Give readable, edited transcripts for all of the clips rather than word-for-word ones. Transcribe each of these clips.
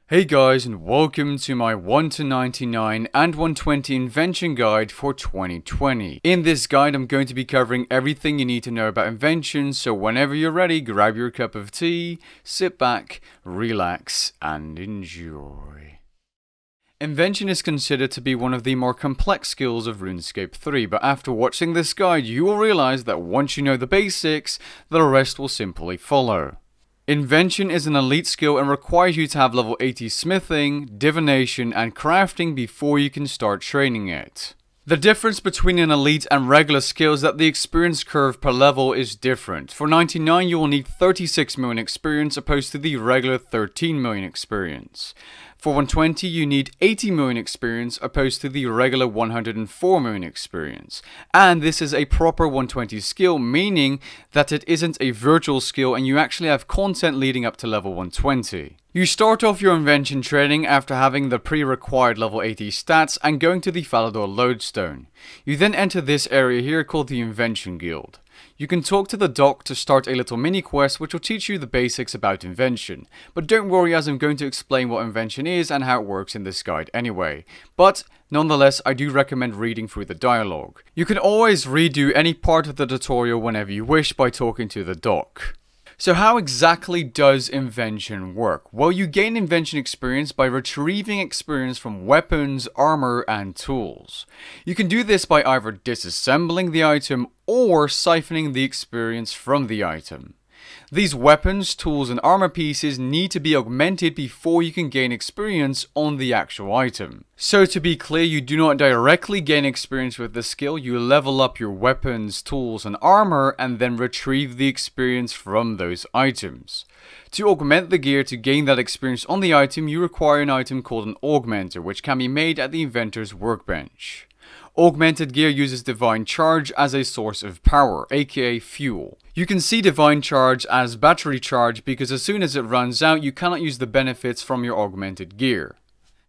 Hey guys, and welcome to my 1 to 99 and 120 invention guide for 2020. In this guide I'm going to be covering everything you need to know about invention, so whenever you're ready, grab your cup of tea, sit back, relax, and enjoy. Invention is considered to be one of the more complex skills of Runescape 3, but after watching this guide you will realize that once you know the basics, the rest will simply follow. Invention is an elite skill and requires you to have level 80 smithing, divination, and crafting before you can start training it. The difference between an elite and regular skill is that the experience curve per level is different. For 99 you will need 36 million experience opposed to the regular 13 million experience. For 120 you need 80 million experience opposed to the regular 104 million experience. And this is a proper 120 skill, meaning that it isn't a virtual skill and you actually have content leading up to level 120. You start off your invention training after having the pre-required level 80 stats and going to the Falador lodestone. You then enter this area here called the Invention Guild. You can talk to the doc to start a little mini quest which will teach you the basics about invention. But don't worry, as I'm going to explain what invention is and how it works in this guide anyway. But nonetheless, I do recommend reading through the dialogue. You can always redo any part of the tutorial whenever you wish by talking to the doc. So how exactly does invention work? Well, you gain invention experience by retrieving experience from weapons, armor, and tools. You can do this by either disassembling the item or siphoning the experience from the item. These weapons, tools, and armor pieces need to be augmented before you can gain experience on the actual item. So to be clear, you do not directly gain experience with the skill, you level up your weapons, tools, and armor and then retrieve the experience from those items. To augment the gear to gain that experience on the item, you require an item called an Augmentor, which can be made at the Inventor's Workbench. Augmented gear uses Divine Charge as a source of power, aka fuel. You can see Divine Charge as battery charge because as soon as it runs out, you cannot use the benefits from your augmented gear.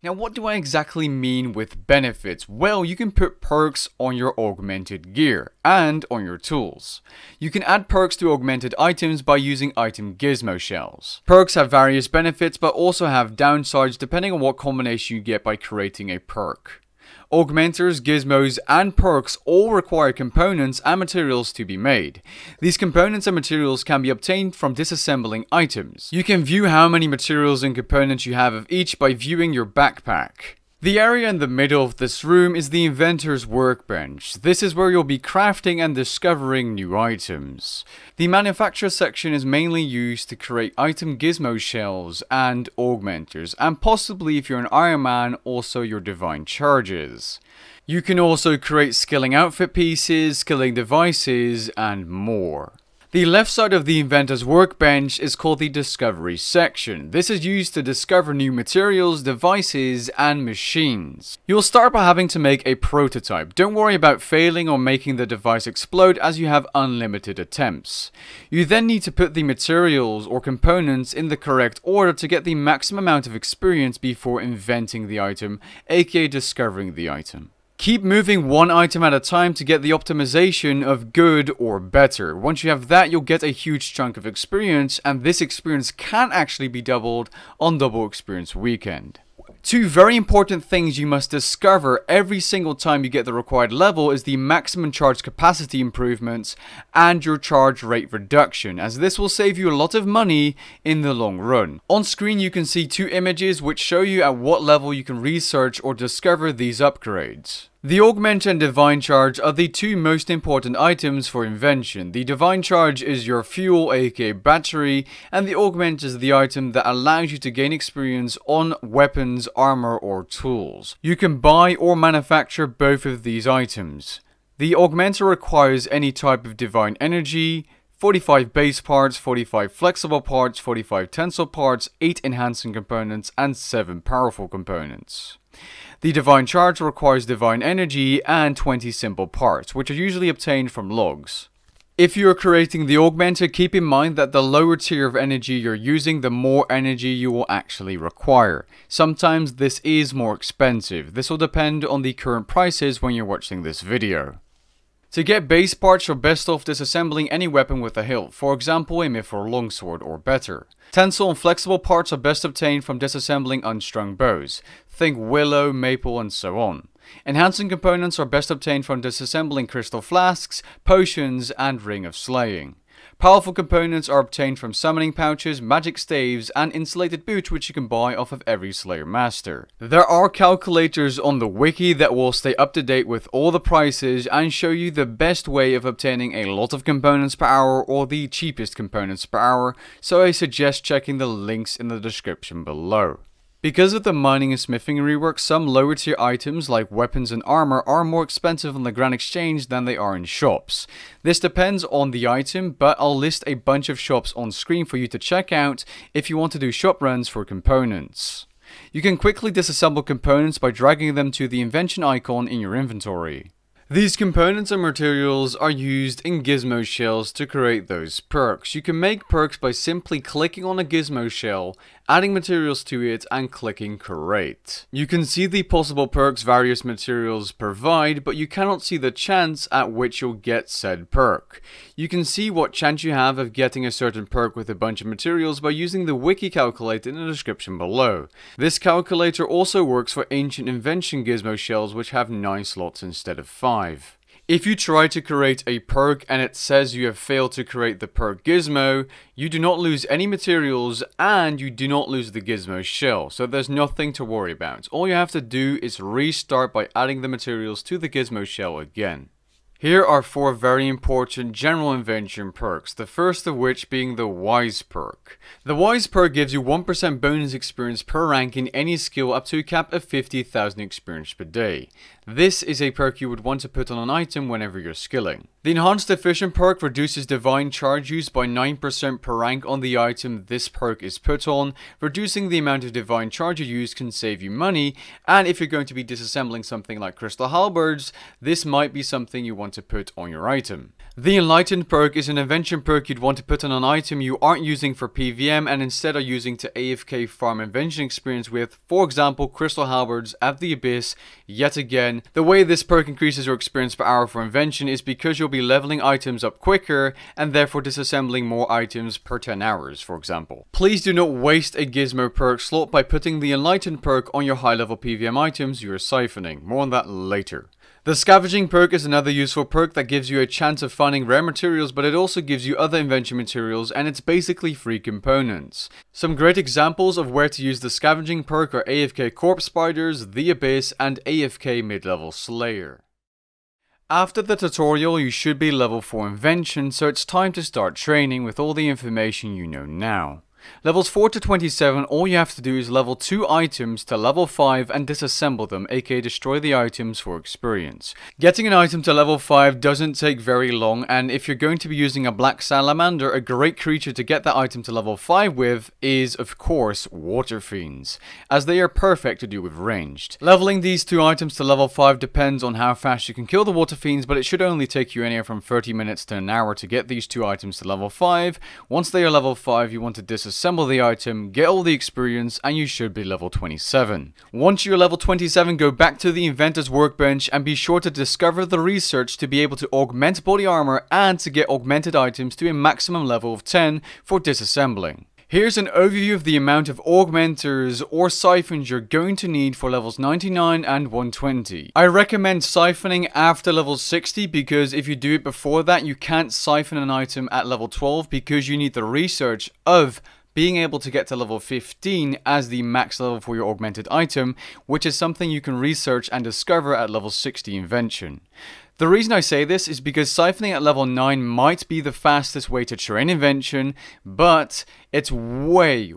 Now, what do I exactly mean with benefits? Well, you can put perks on your augmented gear and on your tools. You can add perks to augmented items by using item gizmo shells. Perks have various benefits but also have downsides depending on what combination you get by creating a perk. Augmentors, gizmos, and perks all require components and materials to be made. These components and materials can be obtained from disassembling items. You can view how many materials and components you have of each by viewing your backpack. The area in the middle of this room is the Inventor's Workbench. This is where you'll be crafting and discovering new items. The manufacture section is mainly used to create item gizmo shells and augmentors, and possibly if you're an Iron Man, also your divine charges. You can also create skilling outfit pieces, skilling devices, and more. The left side of the Inventor's Workbench is called the Discovery section. This is used to discover new materials, devices, and machines. You'll start by having to make a prototype. Don't worry about failing or making the device explode as you have unlimited attempts. You then need to put the materials or components in the correct order to get the maximum amount of experience before inventing the item, aka discovering the item. Keep moving one item at a time to get the optimization of good or better. Once you have that, you'll get a huge chunk of experience, and this experience can actually be doubled on Double Experience Weekend. Two very important things you must discover every single time you get the required level is the maximum charge capacity improvements and your charge rate reduction, as this will save you a lot of money in the long run. On screen you can see two images which show you at what level you can research or discover these upgrades. The Augmentor and Divine Charge are the two most important items for invention. The Divine Charge is your fuel, aka battery, and the Augmentor is the item that allows you to gain experience on weapons, armor, or tools. You can buy or manufacture both of these items. The Augmentor requires any type of divine energy, 45 base parts, 45 flexible parts, 45 tensile parts, 8 enhancing components, and 7 powerful components. The Divine Charge requires divine energy and 20 simple parts, which are usually obtained from logs. If you are creating the Augmentor, keep in mind that the lower tier of energy you're using, the more energy you will actually require. Sometimes this is more expensive. This will depend on the current prices when you're watching this video. To get base parts, you're best off disassembling any weapon with a hilt, for example a Mithril longsword or better. Tensile and flexible parts are best obtained from disassembling unstrung bows, think willow, maple and so on. Enhancing components are best obtained from disassembling crystal flasks, potions and ring of slaying. Powerful components are obtained from summoning pouches, magic staves, and insulated boots which you can buy off of every Slayer Master. There are calculators on the wiki that will stay up to date with all the prices and show you the best way of obtaining a lot of components per hour or the cheapest components per hour, so I suggest checking the links in the description below. Because of the mining and smithing rework, some lower tier items like weapons and armor are more expensive on the Grand Exchange than they are in shops. This depends on the item, but I'll list a bunch of shops on screen for you to check out if you want to do shop runs for components. You can quickly disassemble components by dragging them to the invention icon in your inventory. These components and materials are used in gizmo shells to create those perks. You can make perks by simply clicking on a gizmo shell, adding materials to it and clicking create. You can see the possible perks various materials provide, but you cannot see the chance at which you'll get said perk. You can see what chance you have of getting a certain perk with a bunch of materials by using the wiki calculator in the description below. This calculator also works for ancient invention gizmo shells which have 9 slots instead of 5. If you try to create a perk and it says you have failed to create the perk gizmo, you do not lose any materials and you do not lose the gizmo shell, so there's nothing to worry about. All you have to do is restart by adding the materials to the gizmo shell again. Here are 4 very important general invention perks, the first of which being the Wise perk. The Wise perk gives you 1% bonus experience per rank in any skill up to a cap of 50,000 experience per day. This is a perk you would want to put on an item whenever you're skilling. The Enhanced Efficient perk reduces divine charge use by 9% per rank on the item this perk is put on. Reducing the amount of divine charge you use can save you money, and if you're going to be disassembling something like crystal halberds, this might be something you want to put on your item. The Enlightened perk is an invention perk you'd want to put on an item you aren't using for PVM and instead are using to AFK farm invention experience with, for example crystal halberds at the Abyss. Yet again, the way this perk increases your experience per hour for invention is because you'll be leveling items up quicker and therefore disassembling more items per 10 hours, for example. Please do not waste a gizmo perk slot by putting the Enlightened perk on your high level PVM items you are siphoning. More on that later. The Scavenging perk is another useful perk that gives you a chance of finding rare materials, but it also gives you other invention materials and it's basically free components. Some great examples of where to use the Scavenging perk are AFK Corpse Spiders, the Abyss, and AFK Mid-Level Slayer. After the tutorial you should be level 4 invention, so it's time to start training with all the information you know now. Levels 4 to 27, all you have to do is level 2 items to level 5 and disassemble them, aka destroy the items for experience. Getting an item to level 5 doesn't take very long, and if you're going to be using a black salamander, a great creature to get that item to level 5 with is, of course, water fiends, as they are perfect to do with ranged. Leveling these 2 items to level 5 depends on how fast you can kill the water fiends, but it should only take you anywhere from 30 minutes to an hour to get these 2 items to level 5. Once they are level 5, you want to disassemble the item, get all the experience, and you should be level 27. Once you're level 27, go back to the Inventor's Workbench and be sure to discover the research to be able to augment body armor and to get augmented items to a maximum level of 10 for disassembling. Here's an overview of the amount of augmentors or siphons you're going to need for levels 99 and 120. I recommend siphoning after level 60 because if you do it before that, you can't siphon an item at level 12 because you need the research of being able to get to level 15 as the max level for your augmented item, which is something you can research and discover at level 60 invention. The reason I say this is because siphoning at level 9 might be the fastest way to train invention, but it's way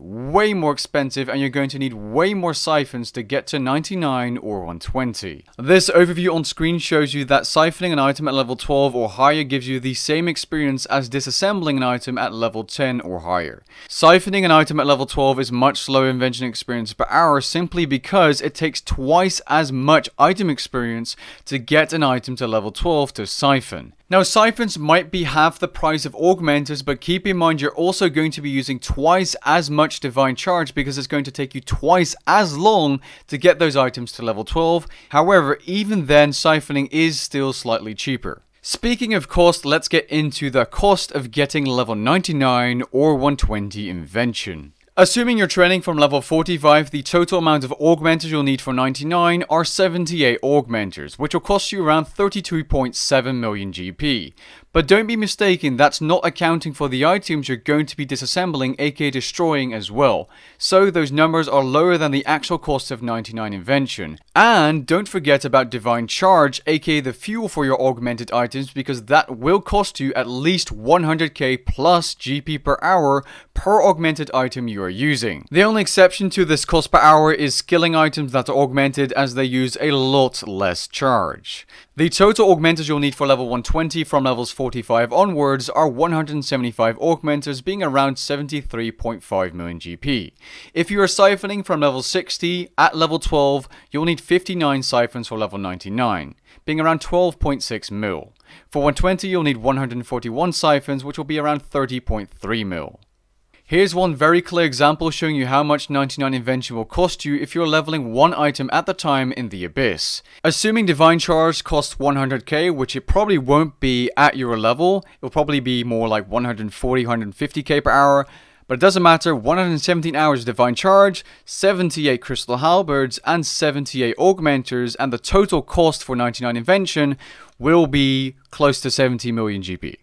more expensive and you're going to need way more siphons to get to 99 or 120. This overview on screen shows you that siphoning an item at level 12 or higher gives you the same experience as disassembling an item at level 10 or higher. Siphoning an item at level 12 is much slower invention experience per hour simply because it takes twice as much item experience to get an item to level 12 to siphon. Now siphons might be half the price of augmenters, but keep in mind you're also going to be using twice as much divine charge because it's going to take you twice as long to get those items to level 12. However, even then siphoning is still slightly cheaper. Speaking of cost, let's get into the cost of getting level 99 or 120 Invention. Assuming you're training from level 45, the total amount of augmenters you'll need for 99 are 78 augmenters, which will cost you around 32.7 million GP. But don't be mistaken, that's not accounting for the items you're going to be disassembling, aka destroying as well. So those numbers are lower than the actual cost of 99 Invention. And don't forget about Divine Charge, aka the fuel for your augmented items, because that will cost you at least 100k plus GP per hour per augmented item you are using. The only exception to this cost per hour is skilling items that are augmented, as they use a lot less charge. The total augmenters you'll need for level 120 from levels 45 onwards are 175 augmenters, being around 73.5 million GP. If you are siphoning from level 60, at level 12, you'll need 59 siphons for level 99, being around 12.6 mil. For 120, you'll need 141 siphons, which will be around 30.3 mil. Here's one very clear example showing you how much 99 Invention will cost you if you're leveling one item at a time in the Abyss. Assuming Divine Charge costs 100k, which it probably won't be at your level, it'll probably be more like 140, 150k per hour, but it doesn't matter. 117 hours Divine Charge, 78 Crystal Halberds, and 78 Augmenters, and the total cost for 99 Invention will be close to 70 million GP.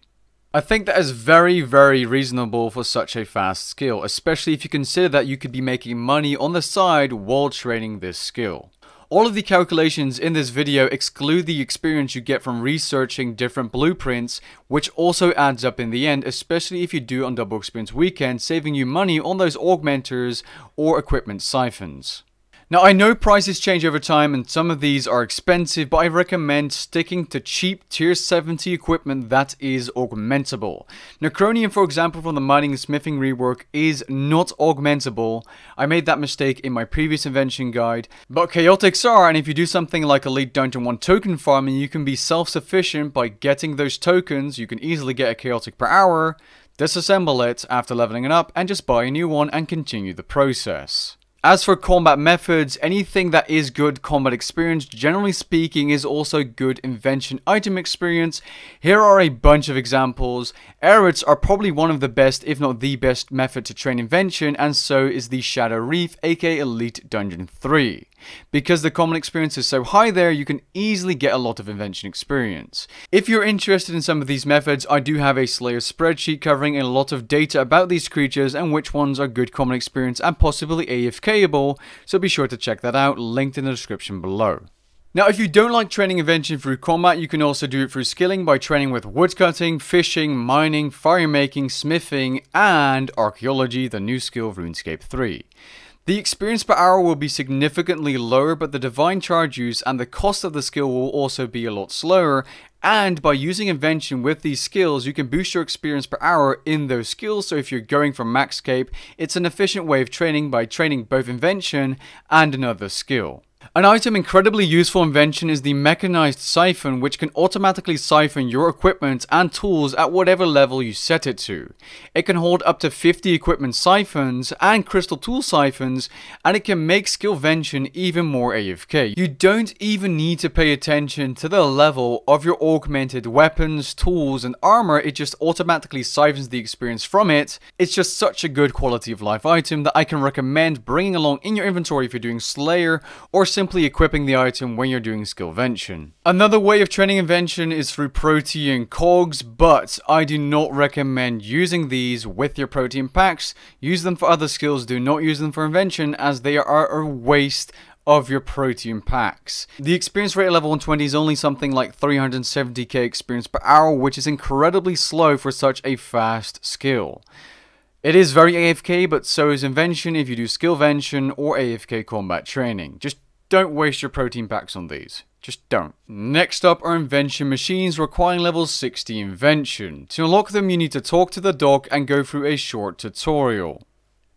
I think that is very, very reasonable for such a fast skill, especially if you consider that you could be making money on the side while training this skill. All of the calculations in this video exclude the experience you get from researching different blueprints, which also adds up in the end, especially if you do on Double Experience Weekend, saving you money on those augmenters or equipment siphons. Now, I know prices change over time and some of these are expensive, but I recommend sticking to cheap tier 70 equipment that is augmentable. Necronium, for example, from the mining and smithing rework is not augmentable. I made that mistake in my previous invention guide, but chaotics are, and if you do something like Elite Dungeon 1 token farming, you can be self-sufficient by getting those tokens. You can easily get a chaotic per hour, disassemble it after leveling it up, and just buy a new one and continue the process. As for combat methods, anything that is good combat experience, generally speaking, is also good invention item experience. Here are a bunch of examples. Errats are probably one of the best, if not the best method to train invention, and so is the Shadow Reef, aka Elite Dungeon 3. Because the common experience is so high there, you can easily get a lot of invention experience. If you're interested in some of these methods, I do have a Slayer spreadsheet covering a lot of data about these creatures and which ones are good common experience and possibly AFKable, so be sure to check that out, linked in the description below. Now, if you don't like training invention through combat, you can also do it through skilling by training with woodcutting, fishing, mining, fire making, smithing, and archaeology, the new skill of Runescape 3. The experience per hour will be significantly lower, but the Divine Charge use and the cost of the skill will also be a lot slower, and by using Invention with these skills, you can boost your experience per hour in those skills. So if you're going for Maxscape, it's an efficient way of training by training both Invention and another skill. An item incredibly useful invention is the mechanized siphon, which can automatically siphon your equipment and tools at whatever level you set it to. It can hold up to 50 equipment siphons and crystal tool siphons, and it can make Skillvention even more AFK. You don't even need to pay attention to the level of your augmented weapons, tools, and armor. It just automatically siphons the experience from it. It's just such a good quality of life item that I can recommend bringing along in your inventory if you're doing Slayer or simply equipping the item when you're doing Skillvention. Another way of training Invention is through Protean Cogs, but I do not recommend using these with your Protean packs. Use them for other skills, do not use them for Invention, as they are a waste of your Protean packs. The experience rate at level 120 is only something like 370k experience per hour, which is incredibly slow for such a fast skill. It is very AFK, but so is Invention if you do Skillvention or AFK combat training. Just don't waste your Protean packs on these. Just don't. Next up are Invention Machines requiring level 60 Invention. To unlock them, you need to talk to the dog and go through a short tutorial.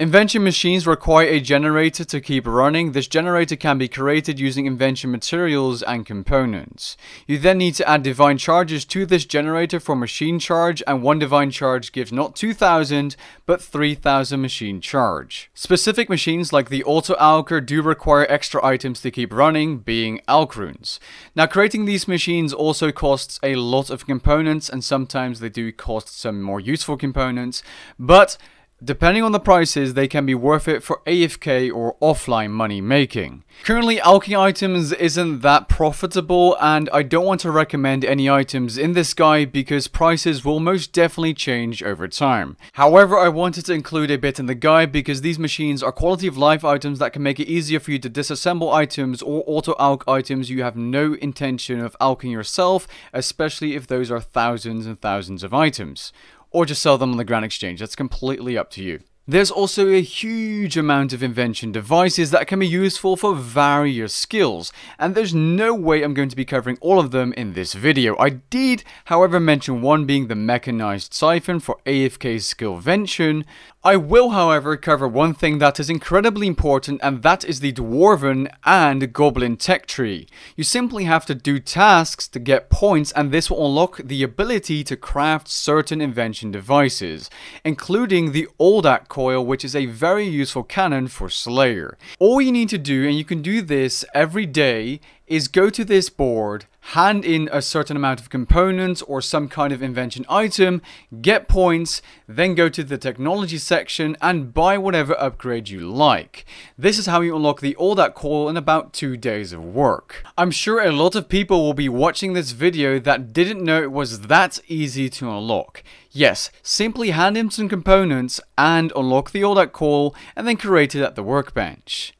Invention machines require a generator to keep running. This generator can be created using invention materials and components. You then need to add divine charges to this generator for machine charge, and one divine charge gives not 2000 but 3000 machine charge. Specific machines like the auto alker do require extra items to keep running, being alk runes. Now, creating these machines also costs a lot of components, and sometimes they do cost some more useful components, but depending on the prices, they can be worth it for AFK or offline money making. Currently, alking items isn't that profitable, and I don't want to recommend any items in this guide because prices will most definitely change over time. However, I wanted to include a bit in the guide because these machines are quality of life items that can make it easier for you to disassemble items or auto alk items you have no intention of alking yourself, especially if those are thousands and thousands of items. Or just sell them on the Grand Exchange. That's completely up to you. There's also a huge amount of invention devices that can be useful for various skills, and there's no way I'm going to be covering all of them in this video. I did, however, mention one being the mechanized siphon for AFK Skillvention. I will, however, cover one thing that is incredibly important, and that is the Dwarven and Goblin Tech tree. You simply have to do tasks to get points, and this will unlock the ability to craft certain invention devices, including the Oldak coil, which is a very useful cannon for Slayer. All you need to do, and you can do this every day, is go to this board, hand in a certain amount of components or some kind of invention item, get points, then go to the technology section and buy whatever upgrade you like. This is how you unlock the Oldak coil in about 2 days of work. I'm sure a lot of people will be watching this video that didn't know it was that easy to unlock. Yes, simply hand in some components and unlock the Oldak coil and then create it at the workbench.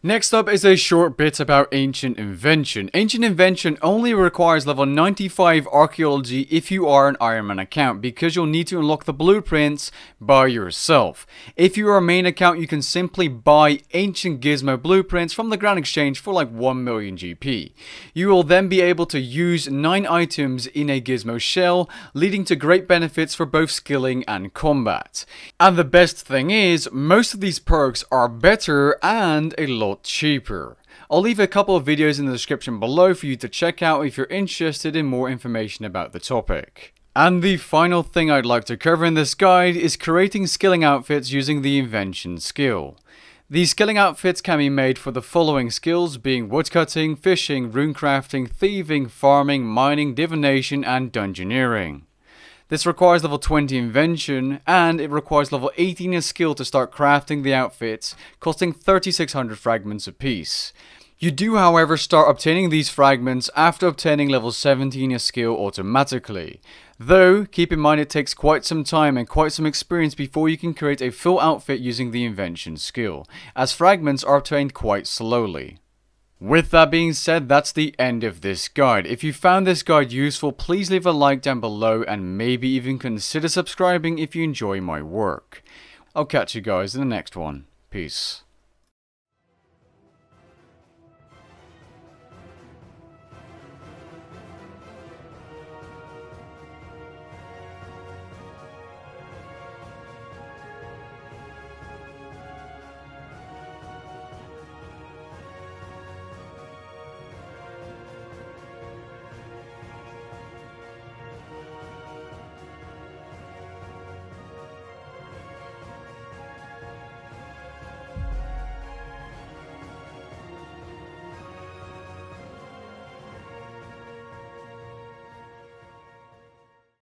Next up is a short bit about Ancient Invention. Ancient Invention only requires level 95 archaeology if you are an Iron Man account, because you'll need to unlock the blueprints by yourself. If you are a main account, you can simply buy Ancient Gizmo blueprints from the Grand Exchange for like 1 million GP. You will then be able to use 9 items in a Gizmo shell, leading to great benefits for both skilling and combat. And the best thing is, most of these perks are better and a lot cheaper. I'll leave a couple of videos in the description below for you to check out if you're interested in more information about the topic. And the final thing I'd like to cover in this guide is creating skilling outfits using the Invention skill. These skilling outfits can be made for the following skills, being woodcutting, fishing, runecrafting, thieving, farming, mining, divination, and dungeoneering. This requires level 20 invention, and it requires level 18 in skill to start crafting the outfits, costing 3600 fragments apiece. You do, however, start obtaining these fragments after obtaining level 17 in skill automatically. Though, keep in mind it takes quite some time and quite some experience before you can create a full outfit using the Invention skill, as fragments are obtained quite slowly. With that being said, that's the end of this guide. If you found this guide useful, please leave a like down below and maybe even consider subscribing if you enjoy my work. I'll catch you guys in the next one. Peace.